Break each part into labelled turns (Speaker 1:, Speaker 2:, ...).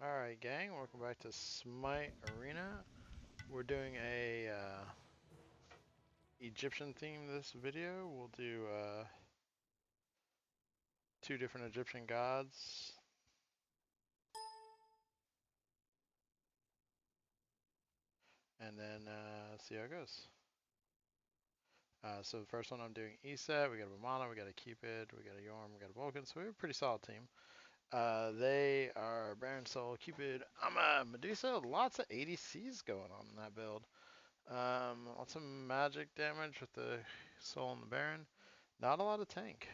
Speaker 1: Alright gang, welcome back to Smite Arena. We're doing a Egyptian theme this video. We'll do two different Egyptian gods. And then see how it goes. So the first one I'm doing Eset, we got a Ramana, we got a Cupid, we got a Yorm, we got a Vulcan, so we have a pretty solid team. They are Baron Soul, Cupid, I'm a Medusa, lots of ADCs going on in that build. Lots of magic damage with the Soul and the Baron. Not a lot of tank.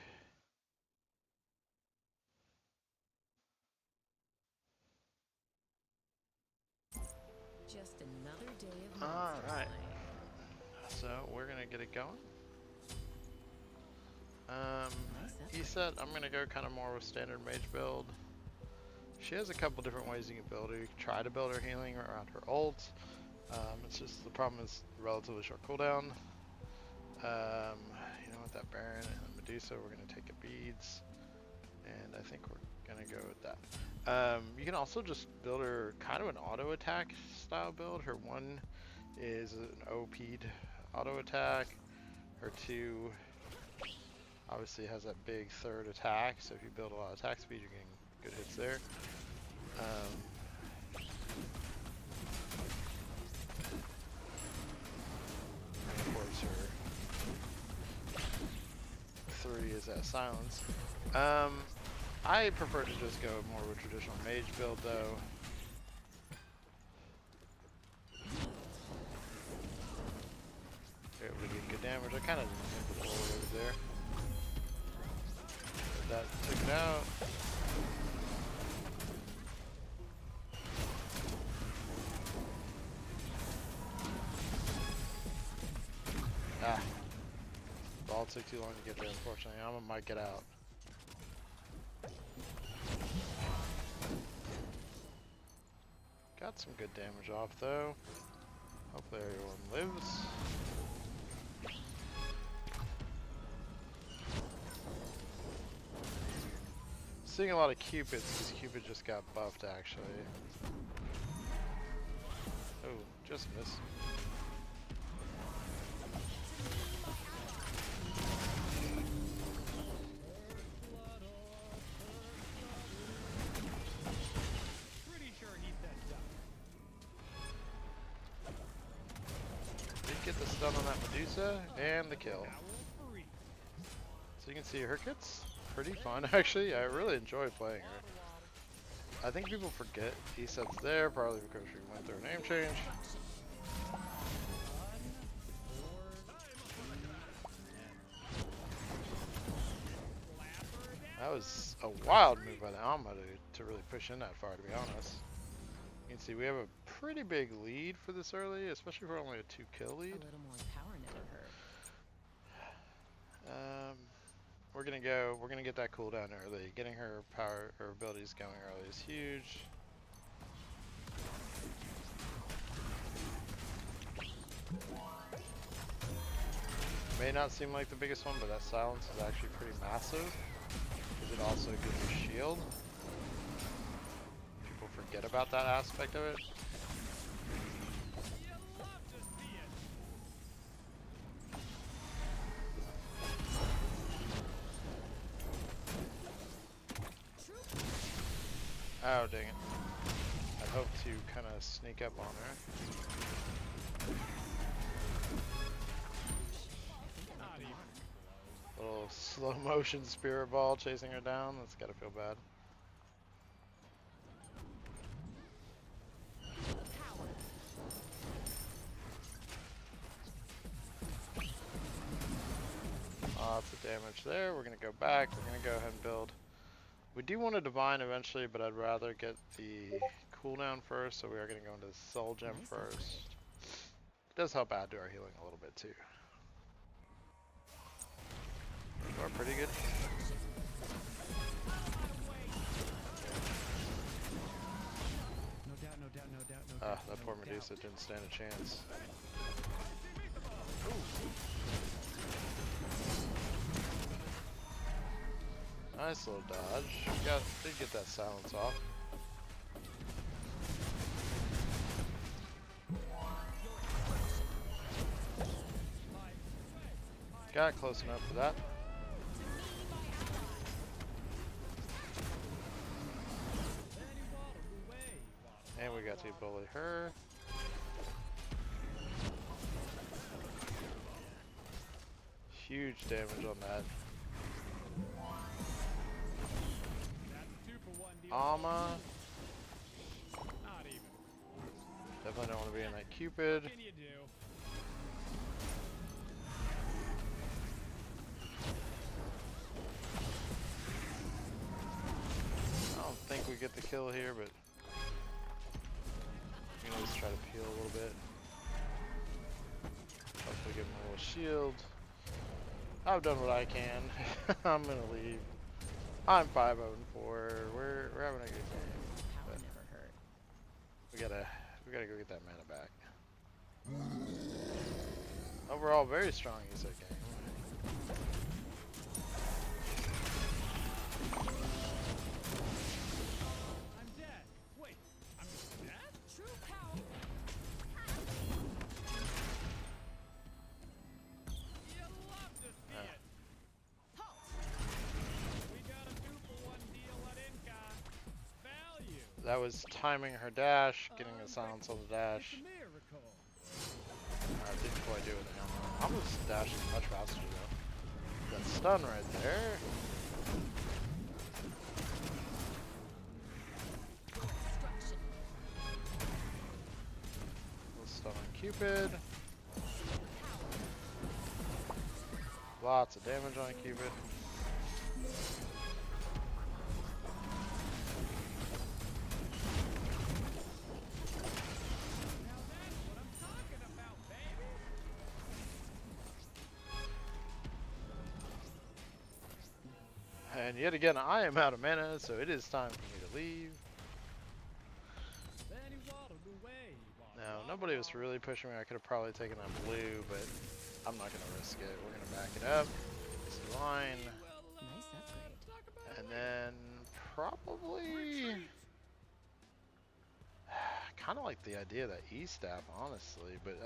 Speaker 2: Just another day of
Speaker 1: Alright. So we're gonna get it going. Eset, I'm gonna go kind of more with standard mage build. She has a couple different ways you can build her. You can try to build her healing around her ult. It's just the problem is relatively short cooldown. With that Baron and the Medusa, we're gonna take a beads, and I think we're gonna go with that. You can also just build her kind of an auto attack style build. Her one is an OP'd auto attack. Her two obviously has that big third attack, so if you build a lot of attack speed, you're getting good hits there. And of course her three is that silence. I prefer to just go more of a traditional mage build though. Able to get good damage. I kind of did the forward over there. That took it out. Ah. Ball took too long to get there, unfortunately. I might get out. Got some good damage off though. Hopefully everyone lives. Seeing a lot of Cupids because Cupid just got buffed actually. Oh, just missed. Did get the stun on that Medusa and the kill. So you can see her kit's pretty fun actually. I really enjoy playing her. I think people forget Eset's there, probably because she went through a name change. That was a wild move by the Alma to really push in that far, to be honest. You can see we have a pretty big lead for this early, especially for only a 2-kill lead.
Speaker 2: A little more power never hurt.
Speaker 1: We're gonna get that cooldown early. Getting her power, her abilities going early is huge. May not seem like the biggest one, but that silence is actually pretty massive. Because it also gives you shield. People forget about that aspect of it. Oh, dang it. I'd hope to kind of sneak up on her. Little slow motion spirit ball chasing her down. That's gotta feel bad. Lots of damage there. We're gonna go back. We're gonna go ahead and build. We do want a divine eventually, but I'd rather get the cooldown first, so we are gonna go into the soul gem first. It does help add to our healing a little bit too. We're pretty good. That poor Medusa didn't stand a chance. Nice little dodge. Did get that silence off. Got close enough for that. And we got to bully her. Huge damage on that. Ama. Definitely don't want to be in that Cupid. I don't think we get the kill here, but we can always try to peel a little bit. Hopefully give him a little shield. I've done what I can. I'm gonna leave. I'm 5-0-4. We're having a good game.
Speaker 2: Power never hurt.
Speaker 1: We gotta go get that mana back. Overall, very strong Eset game.
Speaker 3: I'm dead. Wait, I'm dead?
Speaker 2: True power.
Speaker 3: You love to see it.
Speaker 2: Halt.
Speaker 3: We got a 2-for-1 deal at Incon. Value.
Speaker 1: That was timing her dash, getting a silence on the dash.
Speaker 3: It's a miracle.
Speaker 1: Didn't quite do it now. Almost dashing much faster though. That stun right there.
Speaker 2: Destruction.
Speaker 1: Little stun on Cupid. Lots of damage on Cupid.
Speaker 3: Now that's what I'm talking about, baby.
Speaker 1: And yet again, I am out of mana, so it is time for me to leave.
Speaker 3: Then he waddled away.
Speaker 1: Now, nobody was really pushing me. I could have probably taken that blue, but I'm not going to risk it. We're going to back it up. This is line.
Speaker 2: Nice upgrade.
Speaker 1: And then probably... kind of like the idea of that E-staff, honestly. But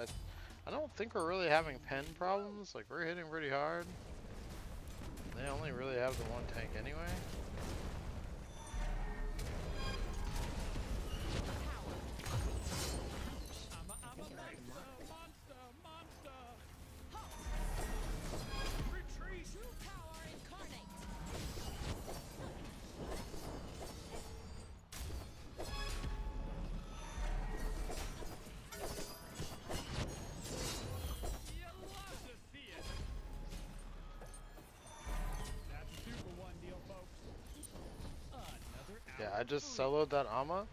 Speaker 1: I don't think we're really having pen problems. Like, we're hitting pretty hard. They only really have the one tank anyway.
Speaker 3: I'm a monster. Retreat.
Speaker 2: True power incarnate.
Speaker 3: You love to see it. That's a 2-for-1 deal, folks. Another hour.
Speaker 1: Yeah, I just soloed that Ama.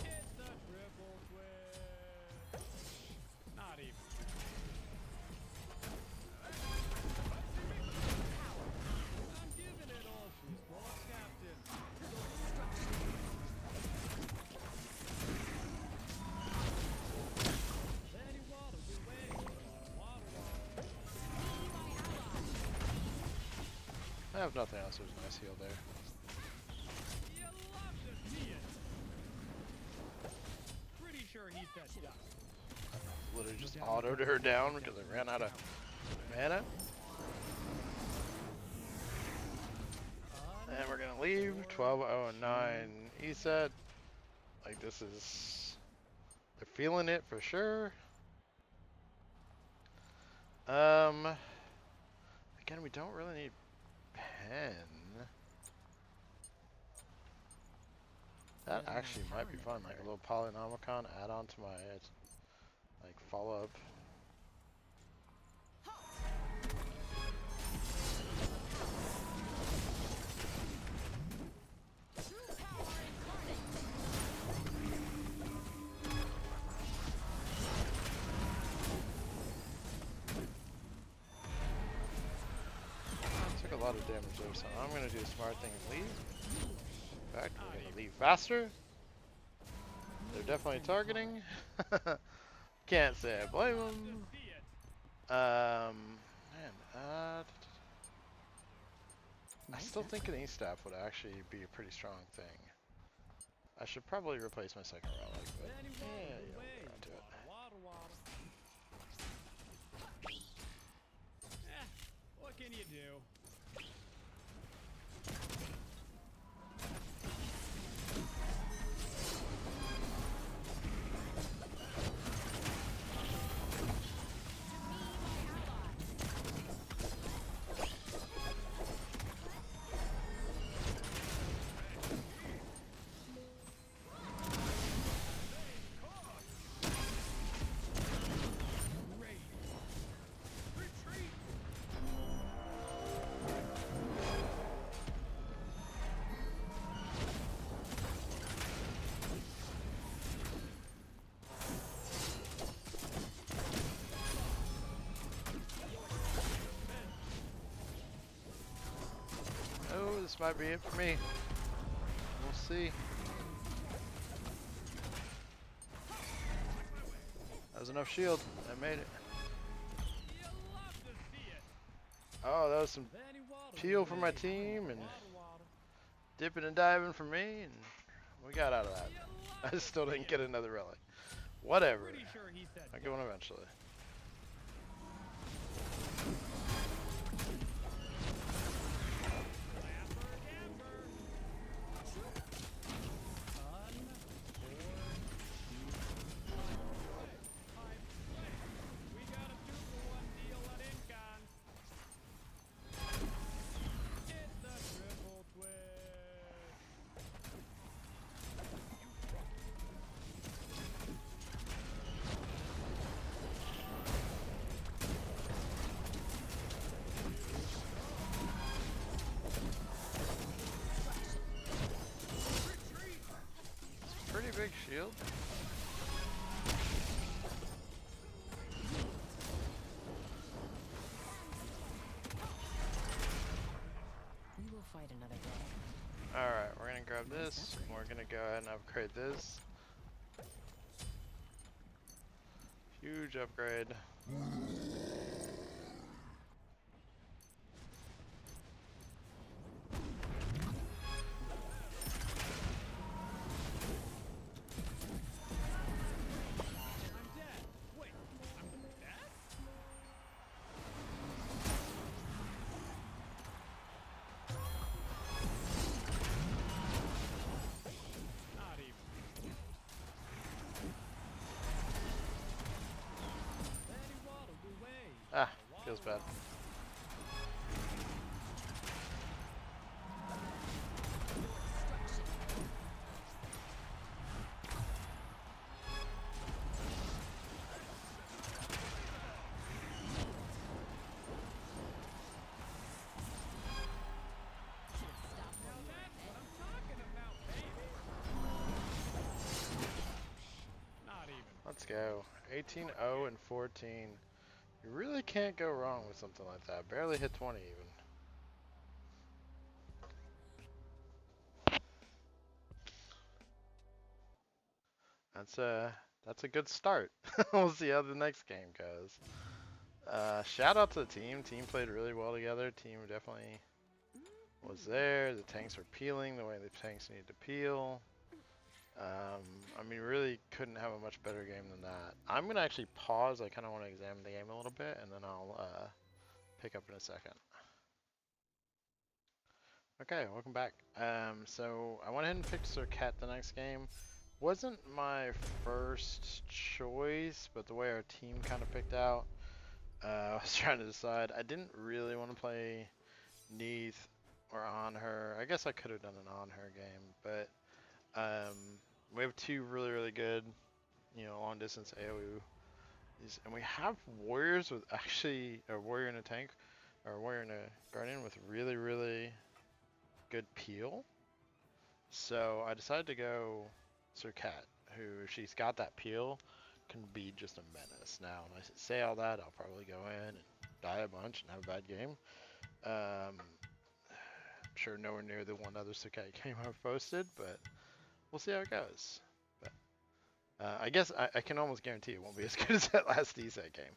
Speaker 3: Hit the triple twist. Not even. I'm giving it all to his boss, Captain. Then he waddled away. Waddle.
Speaker 1: I have nothing else. There's a nice heal there.
Speaker 3: You love to see it. Pretty sure he said duck.
Speaker 1: Literally just autoed her down because I ran out of mana. And we're gonna leave. 12-0-9 Eset. Like, this is... they're feeling it for sure. Again, we don't really need pen. That actually might be fun, like a little Polynomicon add on to my like follow up.
Speaker 2: True power incarnate.
Speaker 1: Took a lot of damage there, so I'm gonna do a smart thing and leave. In fact, we're gonna leave faster. They're definitely targeting. Can't say I blame them. I still think an E-staff would actually be a pretty strong thing. I should probably replace my second relic, but
Speaker 3: Then he
Speaker 1: yeah,
Speaker 3: waddled
Speaker 1: you know,
Speaker 3: away.
Speaker 1: we're onto it.
Speaker 3: Waddle, waddle, waddle. What can you do? Great. Retreat.
Speaker 1: Oh, this might be it for me. We'll see. That was enough shield. I made it.
Speaker 3: You love to see it.
Speaker 1: Oh, that was some
Speaker 3: Then he waddled
Speaker 1: peel for my
Speaker 3: away.
Speaker 1: team and
Speaker 3: Waddle, waddle.
Speaker 1: dipping and diving for me, and we got out of that.
Speaker 3: You love
Speaker 1: I
Speaker 3: to
Speaker 1: still
Speaker 3: see
Speaker 1: didn't
Speaker 3: it.
Speaker 1: get another relic. Whatever.
Speaker 3: Pretty sure he said
Speaker 1: I get one eventually.
Speaker 3: Flapper Gamper. We got a 2-for-1 deal at Incon. Hit the triple twist. Retreat.
Speaker 1: Pretty big shield.
Speaker 2: We will fight another day.
Speaker 1: Alright, we're gonna grab this. We're gonna go ahead and upgrade this. Huge upgrade.
Speaker 3: I'm dead. Wait, I'm dead? Not even. Then he waddled away.
Speaker 1: Ah, feels bad.
Speaker 3: Now that's what I'm talking about, baby. Not even.
Speaker 1: Let's go. 18, 0, and 14. You really can't go wrong with something like that. Barely hit 20 even. That's a good start. We'll see how the next game goes. Shout out to the team. Team played really well together. Team definitely was there. The tanks were peeling the way the tanks need to peel. I mean, really couldn't have a much better game than that. I'm gonna actually pause. I kind of want to examine the game a little bit, and then I'll pick up in a second. Okay, welcome back. So I went ahead and picked Serquet the next game. Wasn't my first choice, but the way our team kind of picked out, I was trying to decide. I didn't really want to play Neath or on her. I guess I could have done an on her game, but we have two really, really good, long distance AoE. And we have warriors with actually a warrior in a tank, or a warrior in a guardian with really, really good peel. So I decided to go Serquet, who, if she's got that peel, can be just a menace. Now, when I say all that, I'll probably go in and die a bunch and have a bad game. I'm sure nowhere near the one other Serquet game I've posted, but we'll see how it goes. But I guess I can almost guarantee it won't be as good as that last Eset game.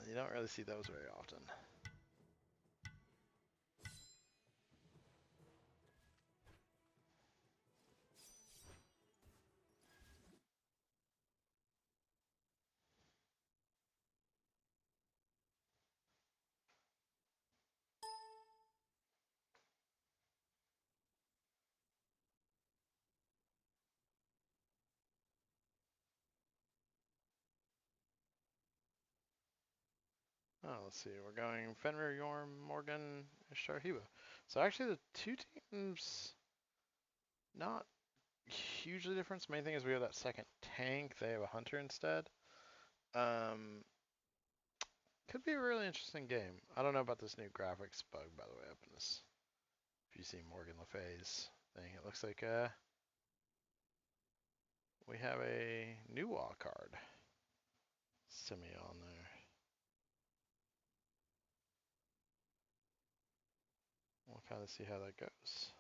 Speaker 1: You don't really see those very often. Oh, let's see. We're going Fenrir, Yorm, Morgan, Ishtar, Hebo. So actually, the two teams not hugely different. Main thing is we have that second tank. They have a hunter instead. Could be a really interesting game. I don't know about this new graphics bug, by the way, up in this. If you see Morgan Le Fay's thing, it looks like we have a new wall card. Semi on there. We'll kind of see how that goes.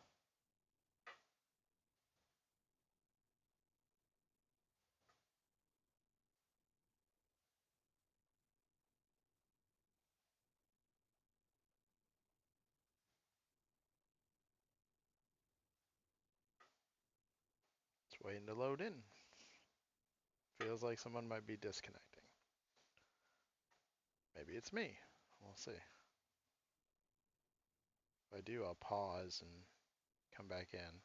Speaker 1: It's waiting to load in. Feels like someone might be disconnecting. Maybe it's me. We'll see. If I do, I'll pause and come back in.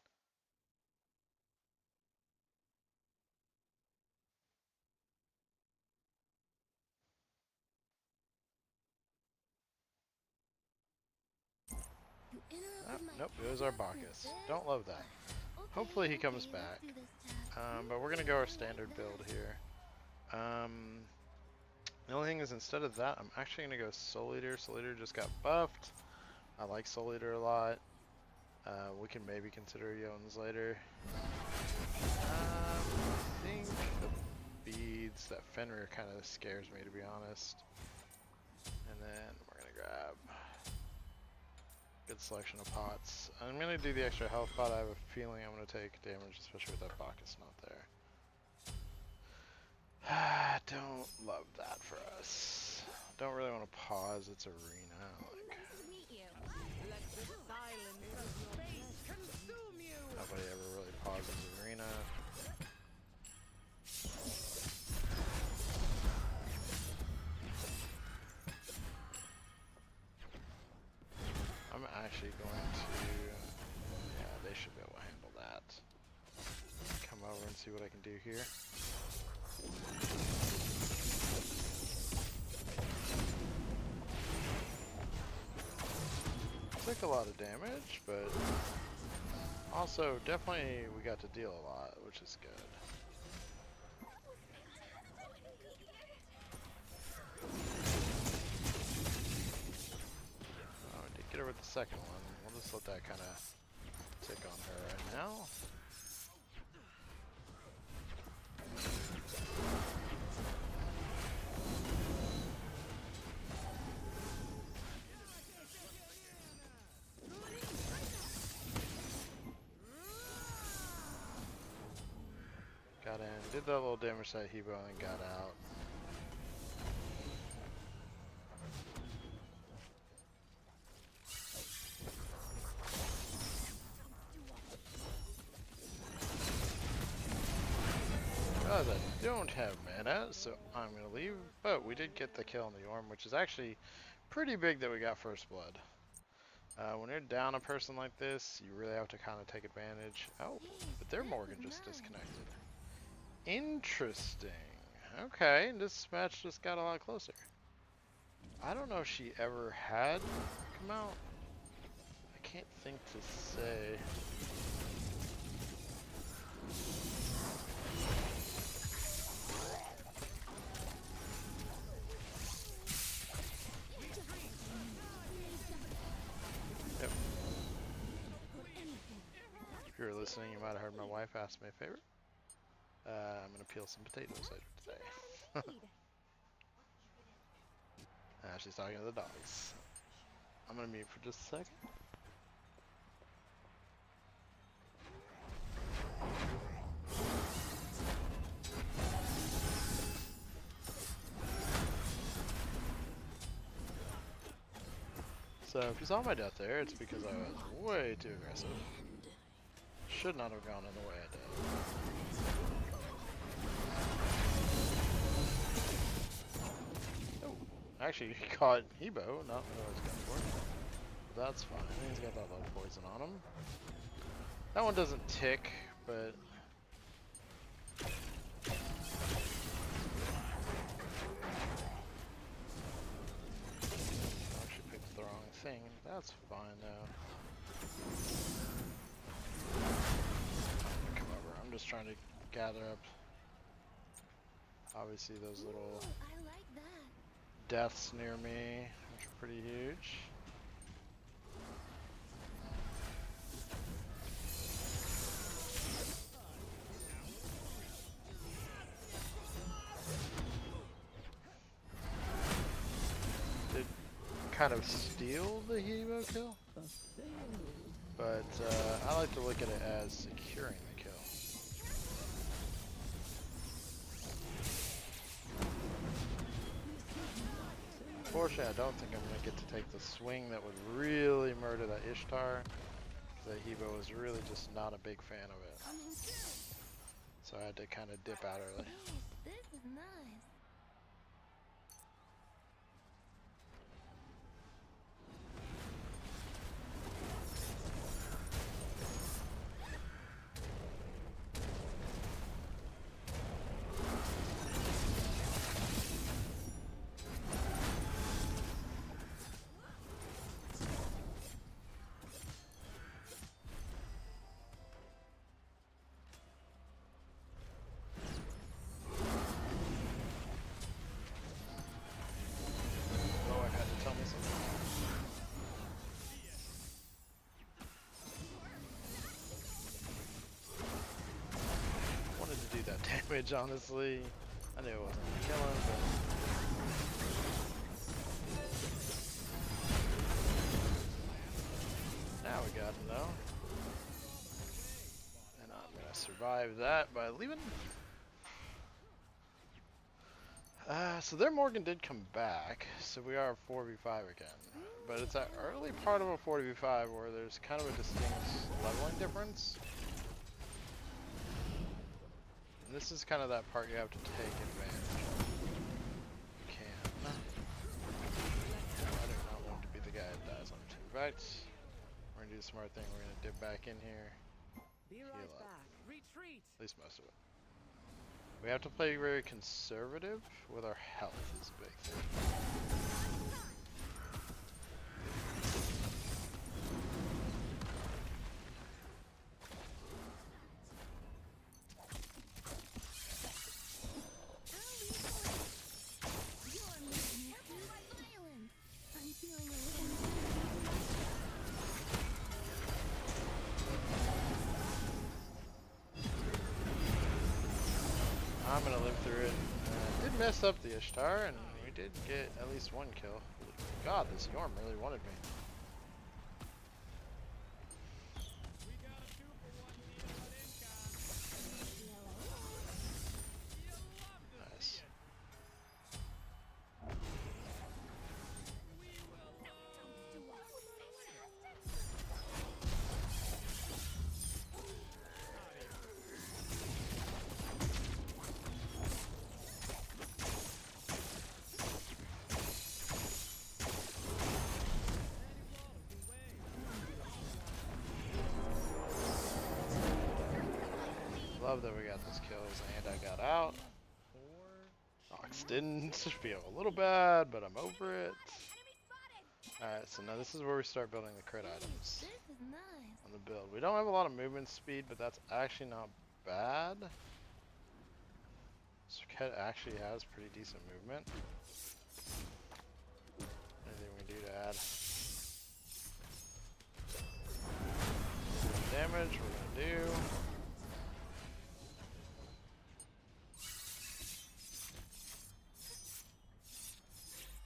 Speaker 1: Oh, nope, it was our Bacchus. Don't love that. Hopefully he comes back. But we're going to go our standard build here. The only thing is, instead of that, I'm actually going to go Soul Eater. Soul Eater just got buffed. I like Soul Eater a lot. We can maybe consider Jones later. I think the beads, that Fenrir kind of scares me, to be honest. And then we're going to grab good selection of pots. I'm going to do the extra health pot. I have a feeling I'm going to take damage, especially with that Bacchus not there. Don't love that for us. Don't really want to pause its arena. Like, nobody ever really pauses arena. I'm actually going to, yeah, they should be able to handle that. Come over and see what I can do here. Took a lot of damage, but also definitely we got to deal a lot, which is good. Oh, I did get her with the second one. We'll just let that kind of tick on her right now. Got in, did that little damage that Hebo and got out. Realize I don't have mana, so I'm gonna leave. But we did get the kill on the Orm, which is actually pretty big that we got first blood. When you're down a person like this, you really have to kind of take advantage. Oh, but their Morgan just disconnected. Interesting. Okay, this match just got a lot closer. I don't know if she ever had come out. I can't think to say. Yep. If you were listening, you might have heard my wife ask me a favor. I'm gonna peel some potatoes later today. She's talking to the dogs. I'm gonna mute for just a second. So if you saw my death there, it's because I was way too aggressive. Should not have gone in the way I did. Actually, he caught Hebo, not what I was going for. That's fine. He's got that little poison on him. That one doesn't tick, but anything. That's fine though. Come over. I'm just trying to gather up. Obviously, those little
Speaker 4: I like that.
Speaker 1: deaths near me, which are pretty huge. Did kind of steal the hero kill, but I like to look at it as securing the kill. Unfortunately, I don't think I'm going to get to take the swing that would really murder that Ishtar. Because that Hebo was really just not a big fan of it. So I had to kind of dip out early.
Speaker 4: This is nice.
Speaker 1: Oh, I had to tell me something. Wanted to do that damage, honestly. I knew it wasn't going to kill him, but... Now we got him, though. And I'm going to survive that by leaving. So their Morgan did come back, so we are 4v5 again. But it's that early part of a 4v5 where there's kind of a distinct leveling difference. And this is kind of that part you have to take advantage of. You can. I do not want to be the guy that dies on 2 bites. We're going to do the smart thing, we're going to dip back in here.
Speaker 3: Be
Speaker 1: Heal
Speaker 3: right
Speaker 1: up.
Speaker 3: back. Retreat.
Speaker 1: At least most of it. We have to play very conservative with our health is a big thing.
Speaker 4: You're making me feel violent. I'm feeling a little.
Speaker 1: I'm gonna live through it. Did mess up the Ishtar, and we did get at least 1 kill. Holy God, this Yorm really wanted me.
Speaker 3: We got a 2-for-1 deal at Incon. You love to
Speaker 1: Nice.
Speaker 3: see it. We will,
Speaker 1: Love that we got this kills and I got out. Nox didn't feel a little bad, but I'm over it. Alright, so now this is where we start building the crit items
Speaker 4: This is nice.
Speaker 1: on the build. We don't have a lot of movement speed, but that's actually not bad. Serquet actually has pretty decent movement. Anything we do to add damage, we're gonna do.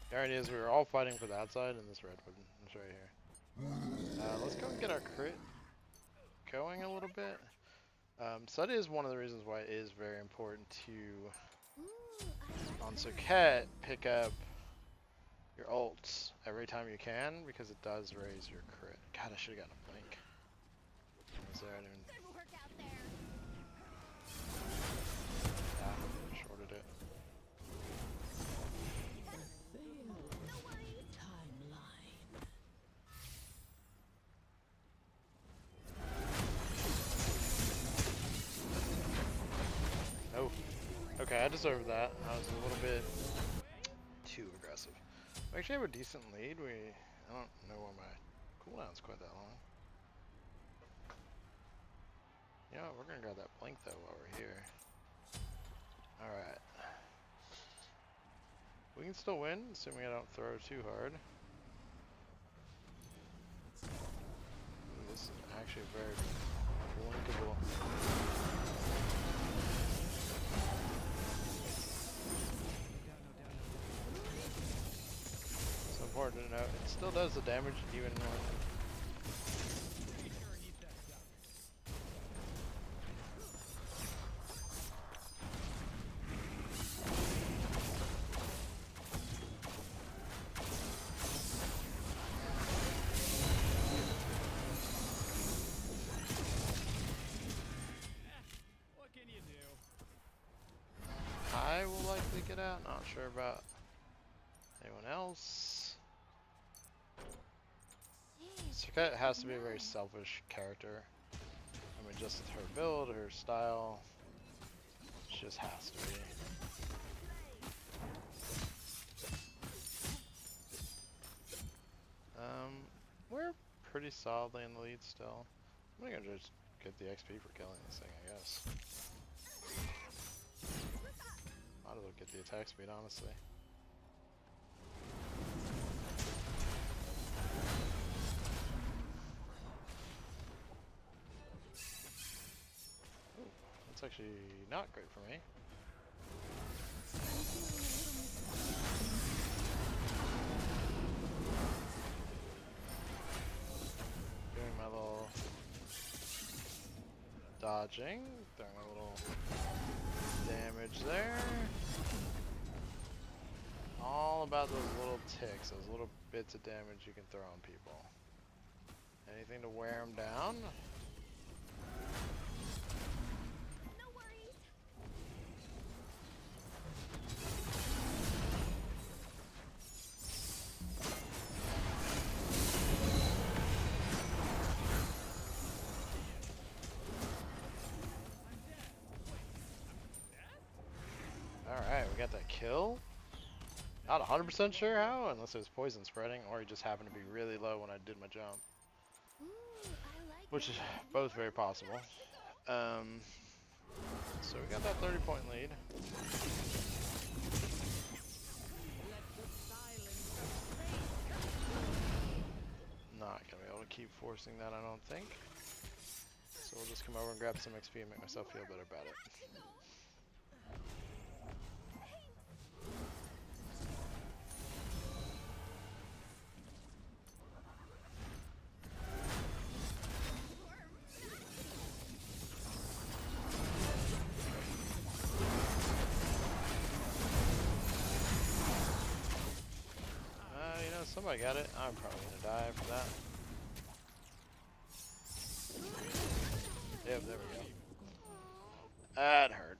Speaker 1: The irony is we were all fighting for the outside and this redwood is right here. Let's go and get our crit going a little bit. So that is one of the reasons why it is very important to,
Speaker 4: Ooh, I
Speaker 1: on
Speaker 4: like that.
Speaker 1: Serquet, pick up your ults every time you can because it does raise your crit. God, I should have gotten a blink. I was there, I didn't
Speaker 4: Good work out there.
Speaker 1: shorted it.
Speaker 4: No worries.
Speaker 1: Oh, okay, I deserved that. I was a little bit too aggressive. We actually have a decent lead. We I don't know why my cooldown's quite that long. You know what, we're gonna grab that blink though while we're here. Alright. We can still win, assuming I don't throw too hard. Ooh, this is actually very blinkable. It's important to note, it still does the damage even when...
Speaker 3: What can you do?
Speaker 1: I will likely get out, not sure about anyone else. Serquet has to be a very selfish character. I mean, just with her build, her style, she just has to be. We're pretty solidly in the lead still. I'm gonna just get the XP for killing this thing, I guess. Might as well get the attack speed, honestly. Ooh, that's actually not great for me. Doing my little dodging, throwing a little damage there. All about those little ticks, those little bits of damage you can throw on people. Anything to wear them down.
Speaker 4: No worries.
Speaker 1: Alright, we got that kill. Not 100% sure how, unless it was poison spreading, or he just happened to be really low when I did my jump.
Speaker 4: Ooh, I like
Speaker 1: Which is
Speaker 4: it.
Speaker 1: both very possible. So we got that 30-point lead. Not gonna be able to keep forcing that, I don't think. So we'll just come over and grab some XP and make myself feel better about it. You know, somebody got it. I'm probably gonna die for that. Yep, there we go. That hurt.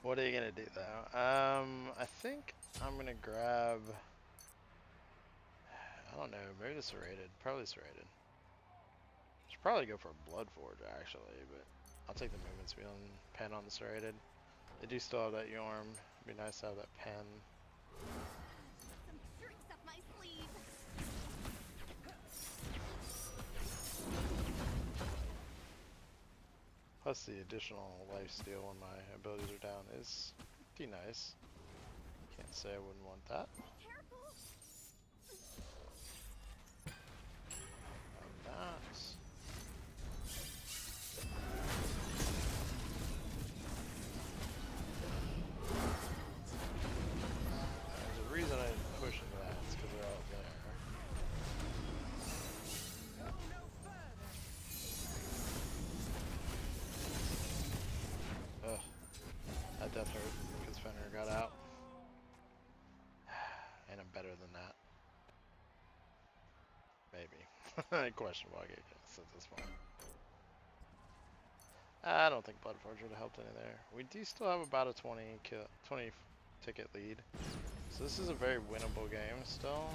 Speaker 1: What are you gonna do though? I think I'm gonna grab. I don't know. Maybe the serrated. Probably serrated. Should probably go for a blood forge actually, but I'll take the movement speed and pen on the serrated. They do still have that Yorm. It'd be nice to have that pen.
Speaker 4: Some tricks up my sleeve.
Speaker 1: Plus the additional life steal when my abilities are down is pretty nice. Can't say I wouldn't want that.
Speaker 4: Careful.
Speaker 1: Nice. There's a reason I didn't push into that. It's because they're all there. Ugh. That death hurt because Fenrir got out. And I'm better than that. Maybe. Questionable, I guess, at this point. I don't think Bloodforge would have helped any there. We do still have about a 20 ticket lead. So this is a very winnable game still.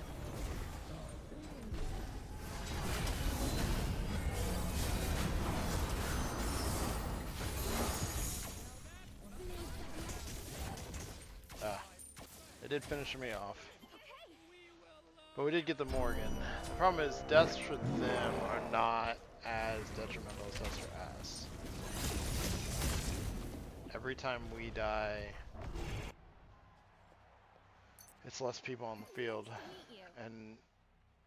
Speaker 1: Ah, it did finish me off. But we did get the Morgan. The problem is deaths for them are not as detrimental as deaths for us. Every time we die, it's less people on the field, and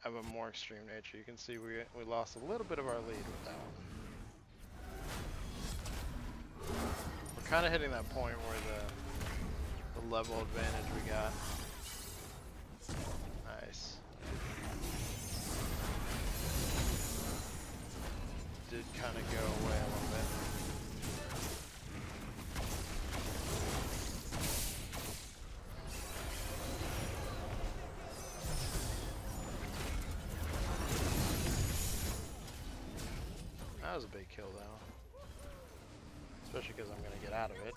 Speaker 1: of a more extreme nature. You can see we lost a little bit of our lead with that one. We're kind of hitting that point where the level advantage we got. Nice. Did kind of go away a little bit. That was a big kill though. Especially because I'm going to get out of it.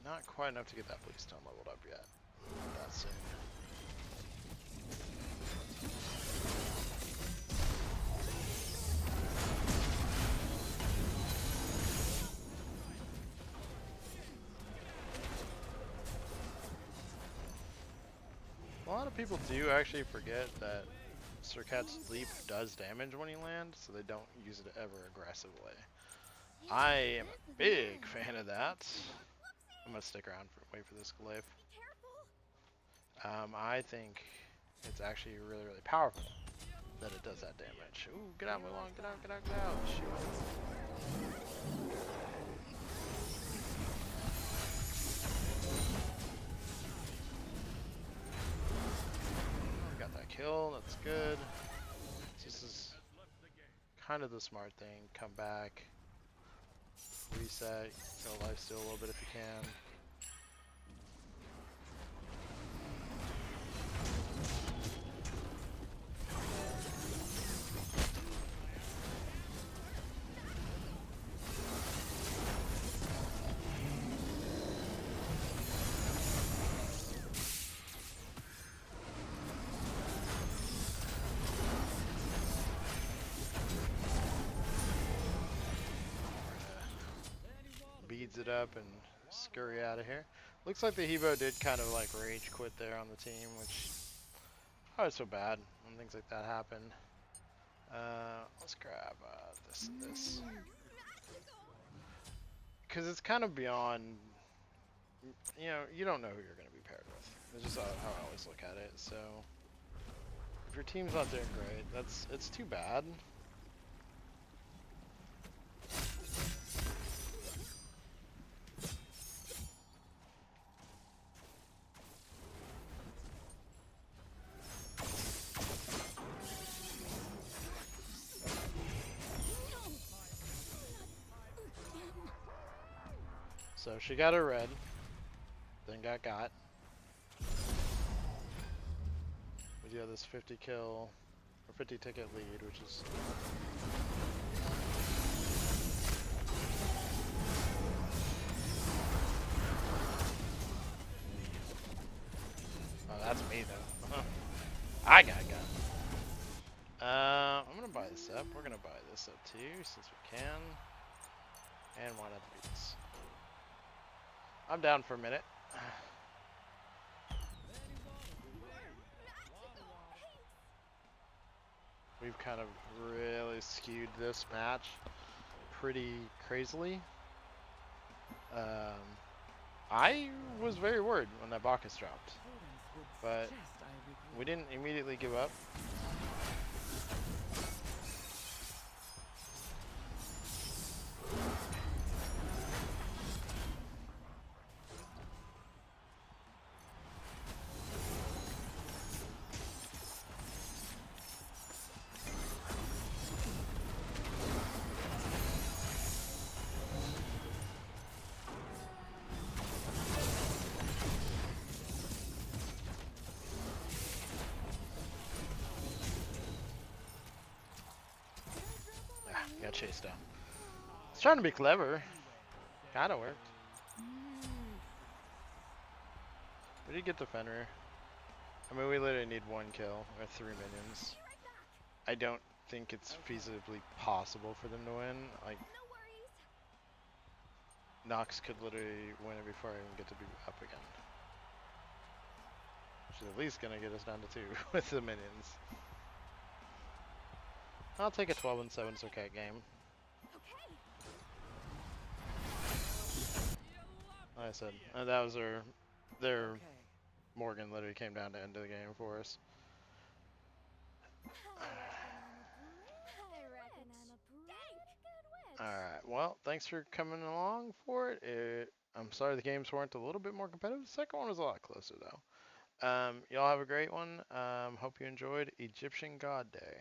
Speaker 1: Not quite enough to get that police stone leveled up yet. Not soon. A lot of people do actually forget that Serquet's leap does damage when you land, so they don't use it ever aggressively. I am a big fan of that. I'm gonna stick around for wait for this glyph. I think it's actually really, really powerful that it does that damage. Ooh, get out, Mulan, get out, get out, get out. Shoot. Got that kill, that's good. So this is kind of the smart thing. Come back, reset, go lifesteal a little bit if you can. Beads it up and scurry out of here. Looks like the Hebo did kind of like rage quit there on the team, which oh, it's so bad when things like that happen. Let's grab this and this. Because it's kind of beyond, you know, you don't know who you're going to be paired with. It's just how I always look at it. So if your team's not doing great, it's too bad. So she got a red, then got. We do have this 50 kill, or 50 ticket lead, which is... Oh, that's me though. I got gun. I'm gonna buy this up. We're gonna buy this up too, since we can. And why not the beats? I'm down for a minute. We've kind of really skewed this match pretty crazily. I was very worried when that Bacchus dropped, but we didn't immediately give up. Got chased down. It's trying to be clever. Kinda worked. We did get the Fenrir. I mean, we literally need one kill or 3 minions. I don't think it's feasibly possible for them to win. Like, Nox could literally win it before I even get to be up again. which is at least gonna get us down to 2 with the minions. I'll take a 12 and 7 Serquet game.
Speaker 4: Okay.
Speaker 1: Like I said, that was their Morgan literally came down to end of the game for us.
Speaker 4: I reckon I'm a pretty good witch.
Speaker 1: Alright, well, thanks for coming along for it. I'm sorry the games weren't a little bit more competitive. The second one was a lot closer, though. Y'all have a great one. Hope you enjoyed Egyptian God Day.